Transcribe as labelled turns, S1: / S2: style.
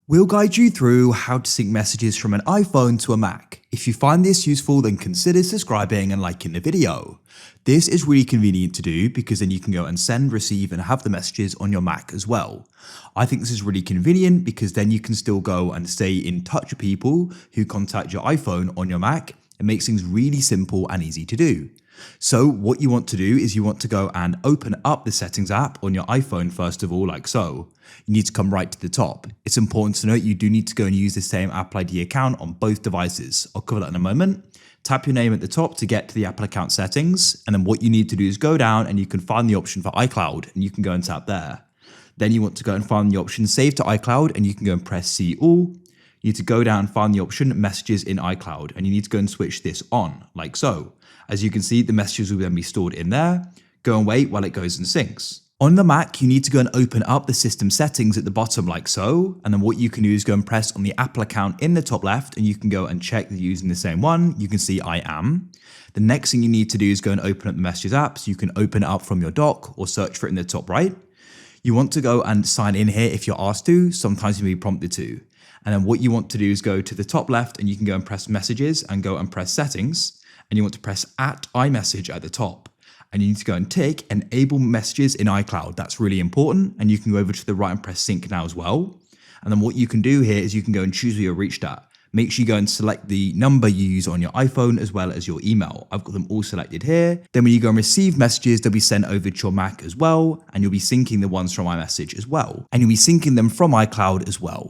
S1: We'll guide you through how to sync messages from an iPhone to a Mac. If you find this useful, then consider subscribing and liking the video. This is really convenient to do because then you can go and send, receive, and have the messages on your Mac as well. I think this is really convenient because then you can still go and stay in touch with people who contact your iPhone on your Mac. It makes things really simple and easy to do. So what you want to do is you want to go and open up the settings app on your iPhone first of all, like so. You need to come right to the top. It's important to note you do need to go and use the same Apple ID account on both devices. I'll cover that in a moment. Tap your name at the top to get to the Apple account settings. And then what you need to do is go down and you can find the option for iCloud and you can go and tap there. Then you want to go and find the option Save to iCloud and you can go and press See All. You need to go down and find the option Messages in iCloud and you need to go and switch this on, like so. As you can see, the messages will then be stored in there. Go and wait while it goes and syncs. On the Mac, you need to go and open up the system settings at the bottom like so. And then what you can do is go and press on the Apple account in the top left and you can go and check that you're using the same one. You can see I am. The next thing you need to do is go and open up the Messages app so you can open it up from your dock or search for it in the top right. You want to go and sign in here if you're asked to. Sometimes you may be prompted to. And then what you want to do is go to the top left and you can go and press Messages and go and press Settings. And you want to press @iMessage at the top. And you need to go and tick Enable Messages in iCloud. That's really important. And you can go over to the right and press Sync now as well. And then what you can do here is you can go and choose where you're reached at. Make sure you go and select the number you use on your iPhone as well as your email. I've got them all selected here. Then when you go and receive messages, they'll be sent over to your Mac as well. And you'll be syncing the ones from iMessage as well. And you'll be syncing them from iCloud as well.